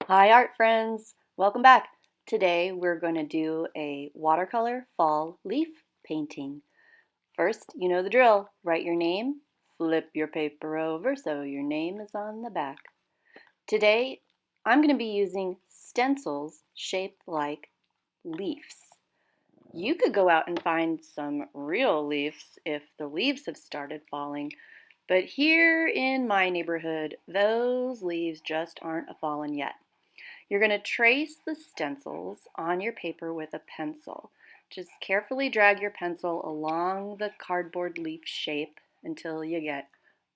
Hi art friends, welcome back. Today we're going to do a watercolor fall leaf painting. First, you know the drill. Write your name, flip your paper over so your name is on the back. Today I'm going to be using stencils shaped like leaves. You could go out and find some real leaves if the leaves have started falling, but here in my neighborhood, those leaves just aren't a-fallen yet. You're going to trace the stencils on your paper with a pencil. Just carefully drag your pencil along the cardboard leaf shape until you get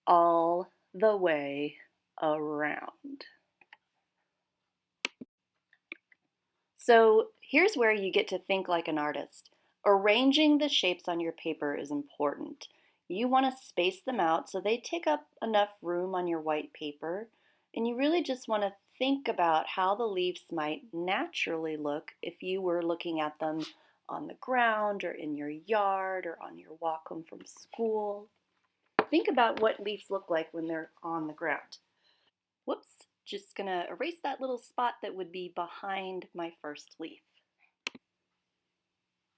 all the way around. So here's where you get to think like an artist. Arranging the shapes on your paper is important. You want to space them out so they take up enough room on your white paper, and you really just want to think about how the leaves might naturally look if you were looking at them on the ground or in your yard or on your walk home from school. Think about what leaves look like when they're on the ground. Whoops, just gonna erase that little spot that would be behind my first leaf.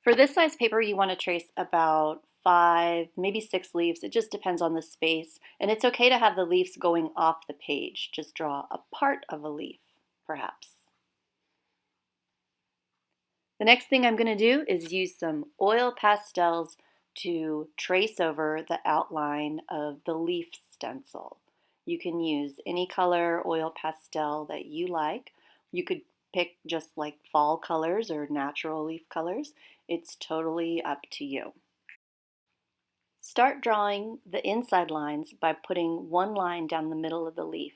For this size paper, you want to trace about 5, maybe 6 leaves. It just depends on the space. And it's okay to have the leaves going off the page. Just draw a part of a leaf, perhaps. The next thing I'm going to do is use some oil pastels to trace over the outline of the leaf stencil. You can use any color oil pastel that you like. You could pick just like fall colors or natural leaf colors. It's totally up to you. Start drawing the inside lines by putting one line down the middle of the leaf.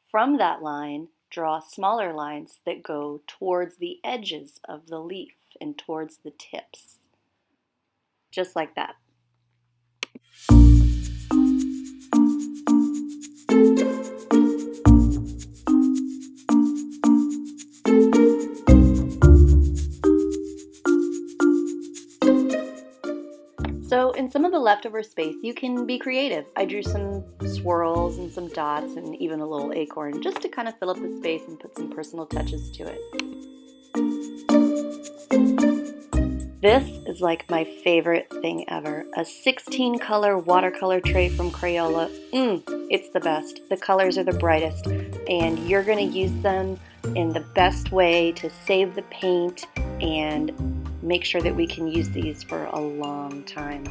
From that line, draw smaller lines that go towards the edges of the leaf and towards the tips, just like that. So in some of the leftover space, you can be creative. I drew some swirls and some dots and even a little acorn just to kind of fill up the space and put some personal touches to it. This is like my favorite thing ever. A 16 color watercolor tray from Crayola. It's the best. The colors are the brightest and you're going to use them in the best way to save the paint and make sure that we can use these for a long time.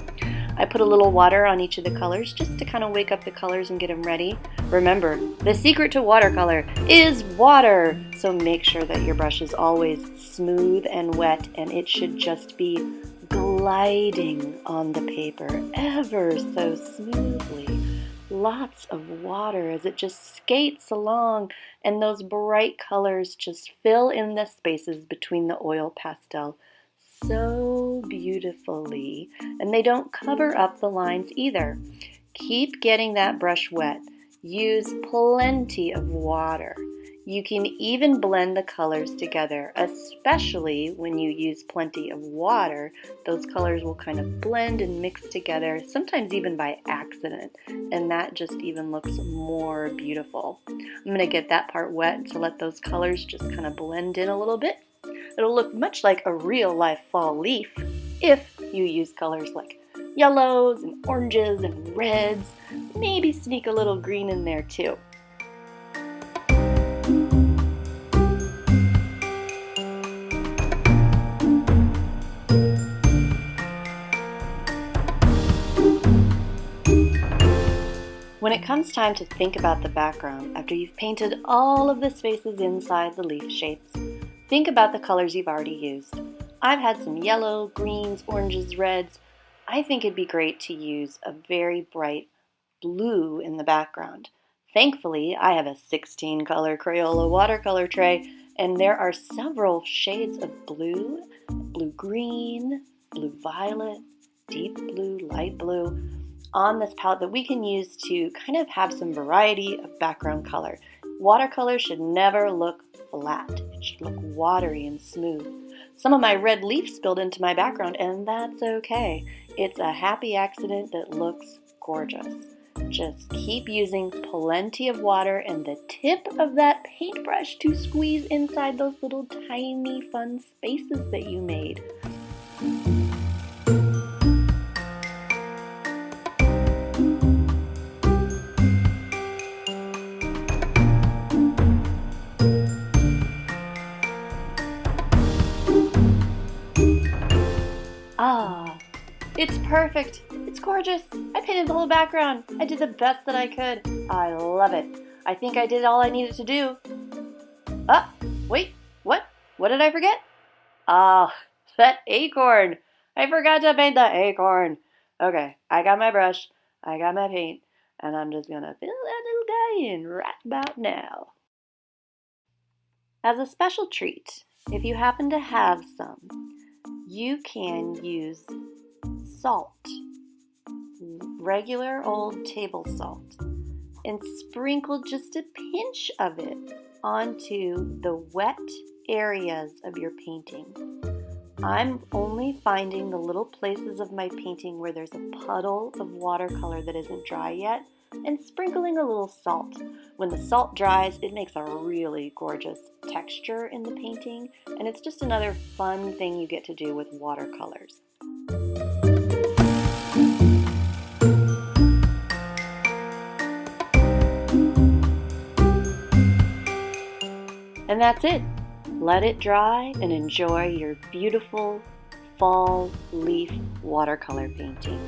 I put a little water on each of the colors just to kind of wake up the colors and get them ready. Remember, the secret to watercolor is water. So make sure that your brush is always smooth and wet, and it should just be gliding on the paper ever so smoothly. Lots of water as it just skates along, and those bright colors just fill in the spaces between the oil pastel so beautifully, and they don't cover up the lines either. Keep getting that brush wet. Use plenty of water. You can even blend the colors together, especially when you use plenty of water. Those colors will kind of blend and mix together, sometimes even by accident, and that just even looks more beautiful. I'm going to get that part wet to let those colors just kind of blend in a little bit. It'll look much like a real life fall leaf if you use colors like yellows and oranges and reds. Maybe sneak a little green in there too. When it comes time to think about the background, after you've painted all of the spaces inside the leaf shapes, think about the colors you've already used. I've had some yellow, greens, oranges, reds. I think it'd be great to use a very bright blue in the background. Thankfully, I have a 16 color Crayola watercolor tray, and there are several shades of blue, blue-green, blue-violet, deep blue, light blue, on this palette that we can use to kind of have some variety of background color. Watercolor should never look flat. It should look watery and smooth. Some of my red leaf spilled into my background, and that's okay. It's a happy accident that looks gorgeous. Just keep using plenty of water and the tip of that paintbrush to squeeze inside those little tiny fun spaces that you made. Ah, it's perfect. It's gorgeous. I painted the whole background. I did the best that I could. I love it. I think I did all I needed to do. Ah, wait, what? What did I forget? Ah, that acorn. I forgot to paint the acorn. Okay, I got my brush, I got my paint, and I'm just gonna fill that little guy in right about now. As a special treat, if you happen to have some, you can use salt, regular old table salt, and sprinkle just a pinch of it onto the wet areas of your painting. I'm only finding the little places of my painting where there's a puddle of watercolor that isn't dry yet, and sprinkling a little salt. When the salt dries, it makes a really gorgeous texture in the painting, and it's just another fun thing you get to do with watercolors. And that's it. Let it dry and enjoy your beautiful fall leaf watercolor painting.